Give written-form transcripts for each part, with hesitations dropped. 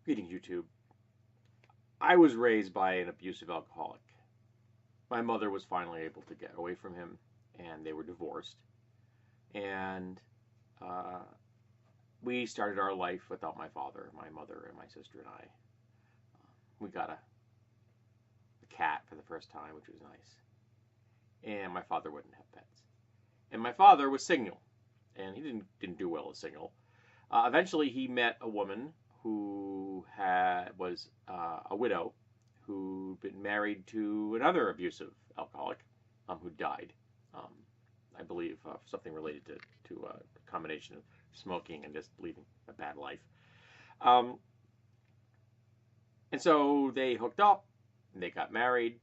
Greetings, YouTube. I was raised by an abusive alcoholic. My mother was finally able to get away from him, and they were divorced. And uh, we started our life without my father, my mother, and my sister and I. We got a cat for the first time, which was nice. And my father wouldn't have pets. And my father was single, and he didn't do well as single. Eventually, he met a woman who was a widow who'd been married to another abusive alcoholic who died. Um, I believe something related to a combination of smoking and just leading a bad life. Um, and so they hooked up, and they got married,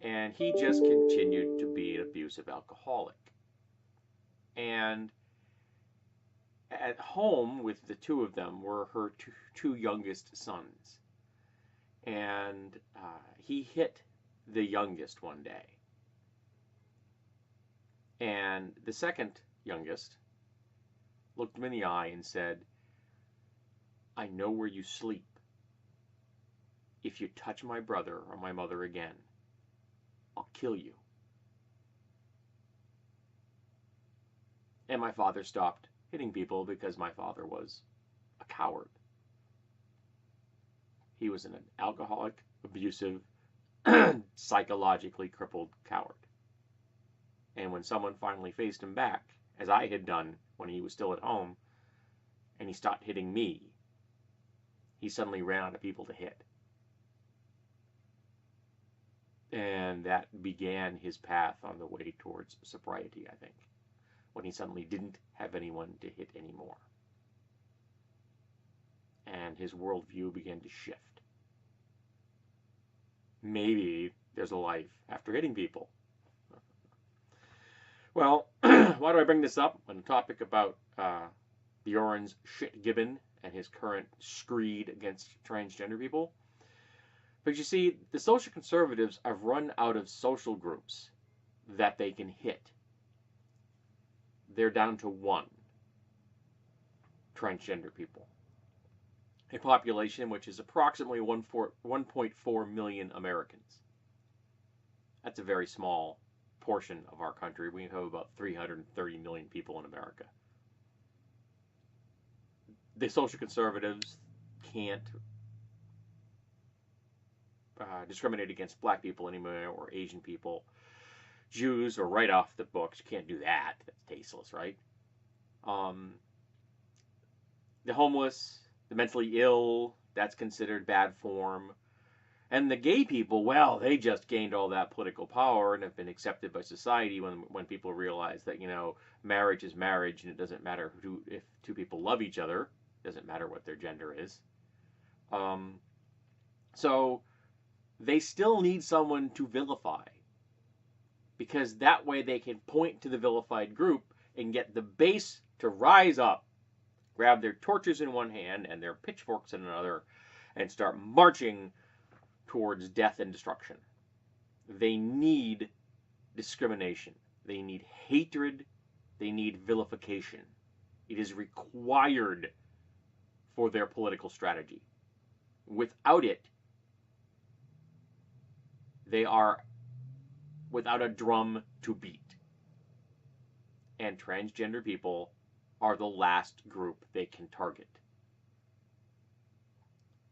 and he just continued to be an abusive alcoholic. And at home with the two of them were her two youngest sons. And he hit the youngest one day. And the second youngest looked him in the eye and said, "I know where you sleep. If you touch my brother or my mother again, I'll kill you." And my father stopped hitting people because my father was a coward. He was an alcoholic, abusive, psychologically crippled coward. And when someone finally faced him back, as I had done when he was still at home, and he stopped hitting me, he suddenly ran out of people to hit. And that began his path on the way towards sobriety, I think, when he suddenly didn't have anyone to hit anymore. And his worldview began to shift. Maybe there's a life after hitting people. Well, why do I bring this up on a topic about the orange shit Gibbon and his current screed against transgender people? Because you see, the social conservatives have run out of social groups that they can hit. They're down to one: transgender people. A population which is approximately 1.4 million Americans. That's a very small portion of our country. We have about 330 million people in America. The social conservatives can't discriminate against black people anymore, or Asian people, Jews, or right off the books. You can't do that. That's tasteless, right? The homeless, the mentally ill, that's considered bad form. And the gay people, well, they just gained all that political power and have been accepted by society when people realize that, marriage is marriage, and it doesn't matter if two people love each other. It doesn't matter what their gender is. So they still need someone to vilify, because that way they can point to the vilified group and get the base to rise up, grab their torches in one hand and their pitchforks in another, and start marching towards death and destruction. They need discrimination. They need hatred. They need vilification. It is required for their political strategy. Without it, they are without a drum to beat. And transgender people are the last group they can target.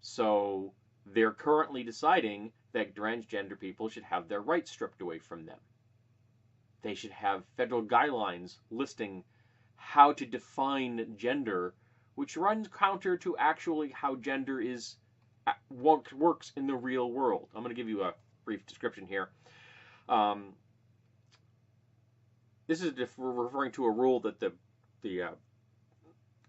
So they're currently deciding that transgender people should have their rights stripped away from them. They should have federal guidelines listing how to define gender, which runs counter to actually how gender works in the real world. I'm going to give you a brief description here. This is referring to a rule that the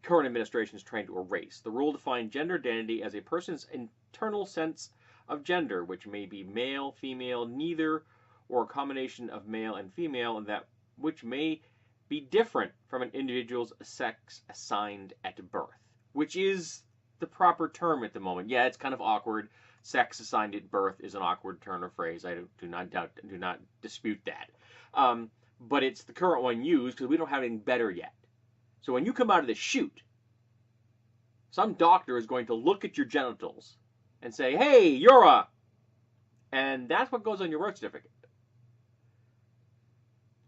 current administration is trying to erase. The rule defined gender identity as a person's internal sense of gender, which may be male, female, neither, or a combination of male and female, and that which may be different from an individual's sex assigned at birth, which is the proper term at the moment. Yeah, it's kind of awkward. Sex assigned at birth is an awkward turn of phrase. I do not dispute that. But it's the current one used because we don't have anything better yet. So when you come out of the chute, Some doctor is going to look at your genitals and say, hey, you're a... And that's what goes on your birth certificate.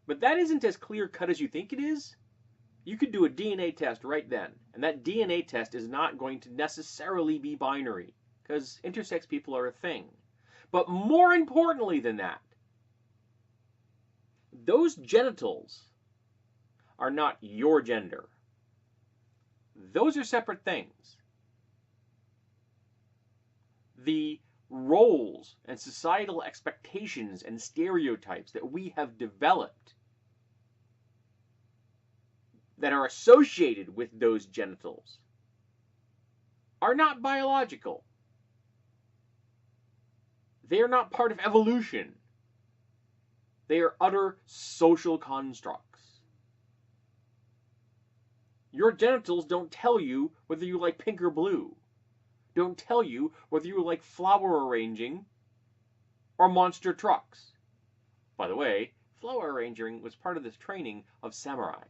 But that isn't as clear-cut as you think it is. You could do a DNA test right then, and that DNA test is not going to necessarily be binary, because intersex people are a thing. But more importantly than that, those genitals are not your gender. Those are separate things. The roles and societal expectations and stereotypes that we have developed that are associated with those genitals are not biological. They are not part of evolution. They are utter social constructs. Your genitals don't tell you whether you like pink or blue. Don't tell you whether you like flower arranging or monster trucks. By the way, flower arranging was part of this training of samurai.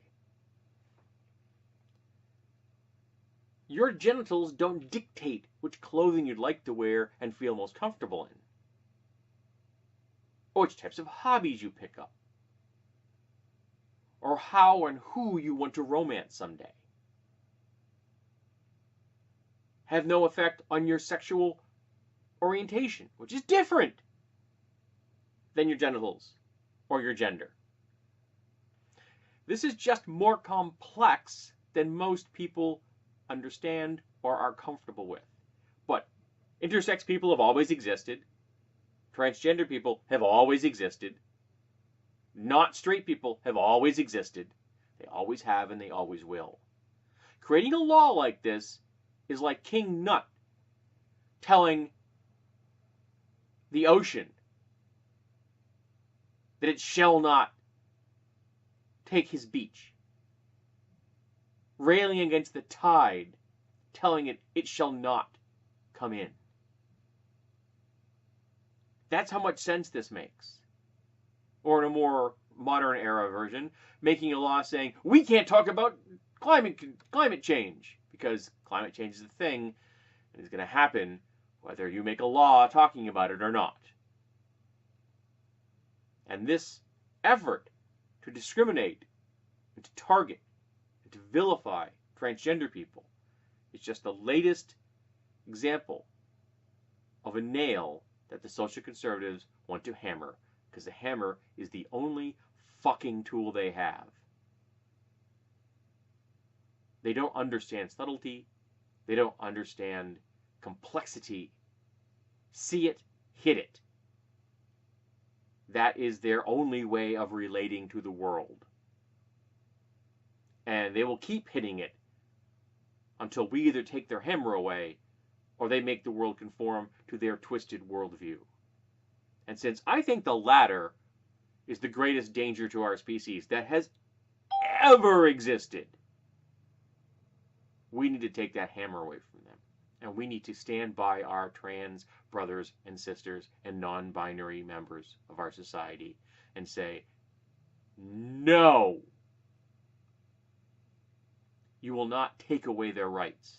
Your genitals don't dictate which clothing you'd like to wear and feel most comfortable in, or which types of hobbies you pick up, or how and who you want to romance someday. Have no effect on your sexual orientation, which is different than your genitals or your gender. This is just more complex than most people understand or are comfortable with. But intersex people have always existed. Transgender people have always existed. Not straight people have always existed. They always have and they always will. Creating a law like this is like King Nut telling the ocean that it shall not take his beach. Railing against the tide, telling it it shall not come in. That's how much sense this makes. Or in a more modern era version, making a law saying, we can't talk about climate change, because climate change is a thing, and it's going to happen whether you make a law talking about it or not. And this effort to discriminate, and to target, and to vilify transgender people is just the latest example of a nail that the social conservatives want to hammer, because the hammer is the only fucking tool they have. They don't understand subtlety. They don't understand complexity. See it, hit it. That is their only way of relating to the world. And they will keep hitting it until we either take their hammer away or they make the world conform to their twisted worldview. And since I think the latter is the greatest danger to our species that has ever existed, we need to take that hammer away from them. And we need to stand by our trans brothers and sisters and non-binary members of our society and say, no, you will not take away their rights.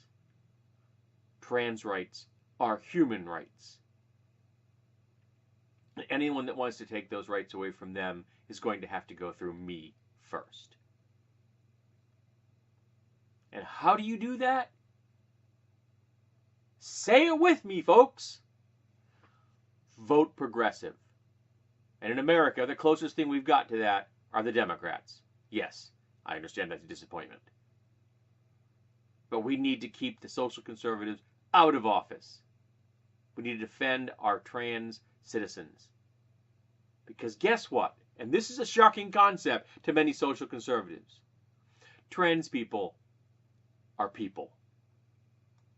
Trans rights are human rights. Anyone that wants to take those rights away from them is going to have to go through me first. And how do you do that? Say it with me, folks. Vote progressive. And in America, the closest thing we've got to that are the Democrats. Yes, I understand that's a disappointment. But we need to keep the social conservatives out of office. We need to defend our trans citizens. Because guess what? And this is a shocking concept to many social conservatives. Trans people are people.